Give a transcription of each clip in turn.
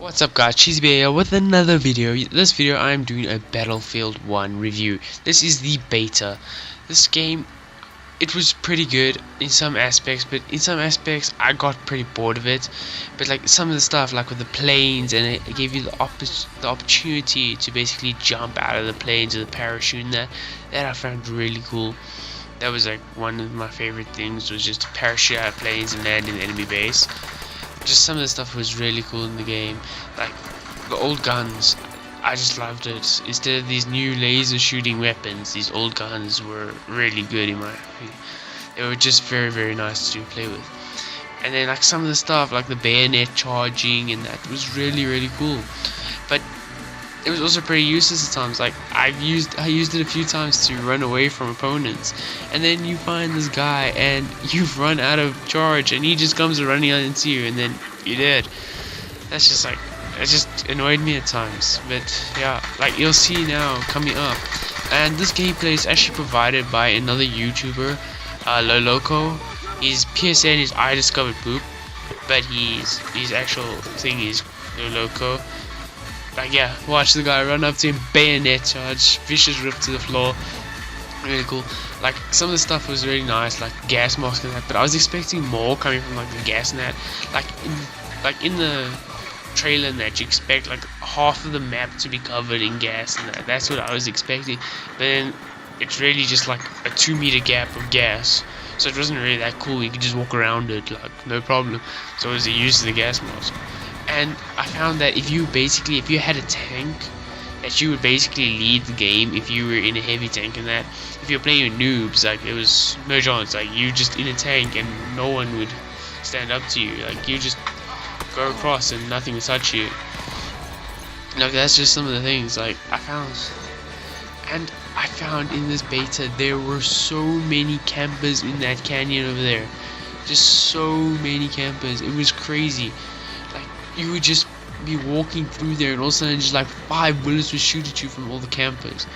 What's up guys, Cheesybear here with another video. This video I'm doing a Battlefield 1 review. This is the beta. This game, it was pretty good in some aspects, but in some aspects I got pretty bored of it. But like some of the stuff, like with the planes, and it gave you the opportunity to basically jump out of the planes with a parachute, and that I found really cool. That was like one of my favorite things, was just to parachute out of planes and land in the enemy base. Just some of the stuff was really cool in the game, like the old guns. I just loved it. Instead of these new laser shooting weapons, these old guns were really good in my opinion. They were just very nice to play with. And then like some of the stuff, like the bayonet charging, and that was really cool. But it was also pretty useless at times. Like I used it a few times to run away from opponents, and then you find this guy and you've run out of charge and he just comes running into you and then you're dead. That's just like, it just annoyed me at times. But yeah, like you'll see now coming up. And this gameplay is actually provided by another YouTuber, Loloco. His PSN is I Discovered Poop, but his actual thing is Loloco. Like yeah, watch the guy run up to him, bayonet charge, vicious rip to the floor. Really cool. Like some of the stuff was really nice, like gas mask and that, but I was expecting more coming from like the gas and that. Like in the trailer and that, you expect like half of the map to be covered in gas and that. That's what I was expecting. But then it's really just like a 2-meter gap of gas. So it wasn't really that cool. You could just walk around it like no problem. So it was the use of the gas mask. And I found that if you had a tank, that you would basically lead the game if you were in a heavy tank, and that if you're playing with noobs, like it was no chance. Like you just in a tank and no one would stand up to you. Like you just go across and nothing would touch you. Like that's just some of the things like I found. And I found in this beta there were so many campers in that canyon over there. Just so many campers. It was crazy. You would just be walking through there and all of a sudden just like 5 bullets would shoot at you from all the campers.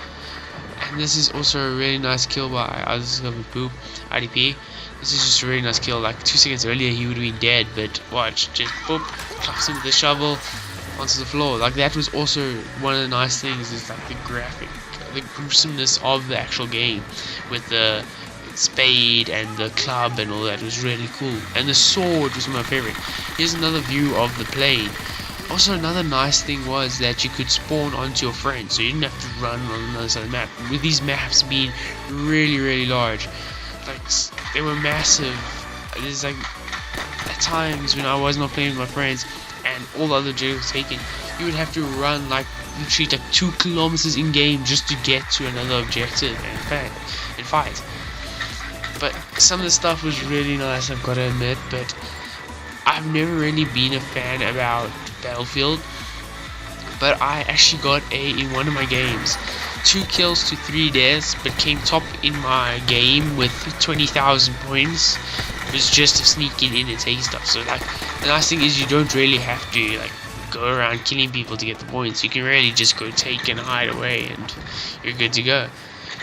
And this is also a really nice kill by I Discovered Poop, IDP. This is just a really nice kill. Like 2 seconds earlier he would have been dead, but watch, just boop, claps him with the shovel onto the floor. Like that was also one of the nice things, is like the graphic, the gruesomeness of the actual game with the spade and the club and all that was really cool. And the sword was my favorite. Here's another view of the plane. Also another nice thing was that you could spawn onto your friends, so you didn't have to run on another side of the map. With these maps being really large, like they were massive. There's like at times when I was not playing with my friends and all the other objectives taken, you would have to run like literally like 2 kilometers in game just to get to another objective and fight. But some of the stuff was really nice, I've got to admit. But I've never really been a fan about Battlefield, but I actually got in one of my games 2 kills to 3 deaths, but came top in my game with 20,000 points. It was just sneaking in and taking stuff. So like the nice thing is you don't really have to like go around killing people to get the points. You can really just go take and hide away and you're good to go.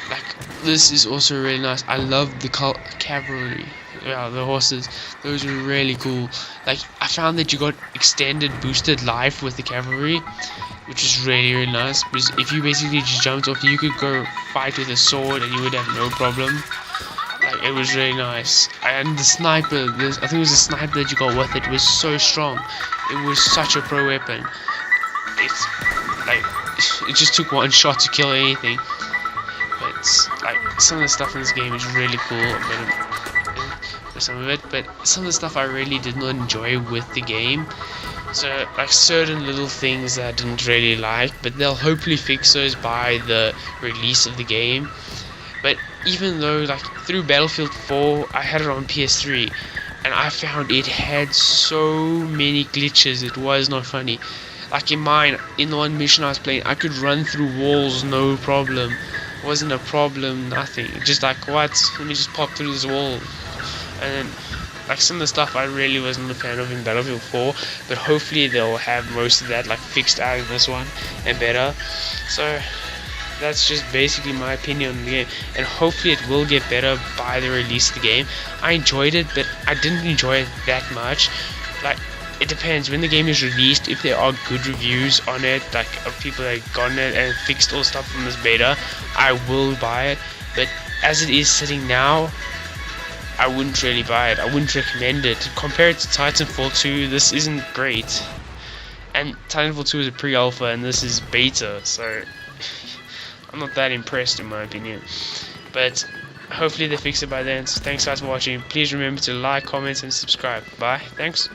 Like this is also really nice. I love the cavalry, the horses. Those are really cool. Like I found that you got extended boosted life with the cavalry, which is really nice, because if you basically just jumped off, you could go fight with a sword and you would have no problem. Like it was really nice. And the sniper, I think it was the sniper that you got with it, was so strong. It was such a pro weapon. It's like it just took one shot to kill anything. Like some of the stuff in this game is really cool, some of it, but some of the stuff I really did not enjoy with the game. So like certain little things that I didn't really like, but they'll hopefully fix those by the release of the game. But even though like through Battlefield 4 I had it on PS3 and I found it had so many glitches, it was not funny. Like in mine, in the one mission I was playing, I could run through walls no problem. Wasn't a problem, nothing. Just like, what? Let me just pop through this wall. And then like some of the stuff I really wasn't a fan of in Battlefield 4, but hopefully they'll have most of that like fixed out in this one and better. So that's just basically my opinion on the game, and hopefully it will get better by the release of the game. I enjoyed it, but I didn't enjoy it that much. Like it depends. When the game is released, if there are good reviews on it, like of people that have gotten it and fixed all stuff from this beta, I will buy it. But as it is sitting now, I wouldn't really buy it. I wouldn't recommend it. Compared to Titanfall 2, this isn't great. And Titanfall 2 is a pre-alpha and this is beta, so I'm not that impressed in my opinion. But hopefully they fix it by then. So thanks guys for watching. Please remember to like, comment and subscribe. Bye. Thanks.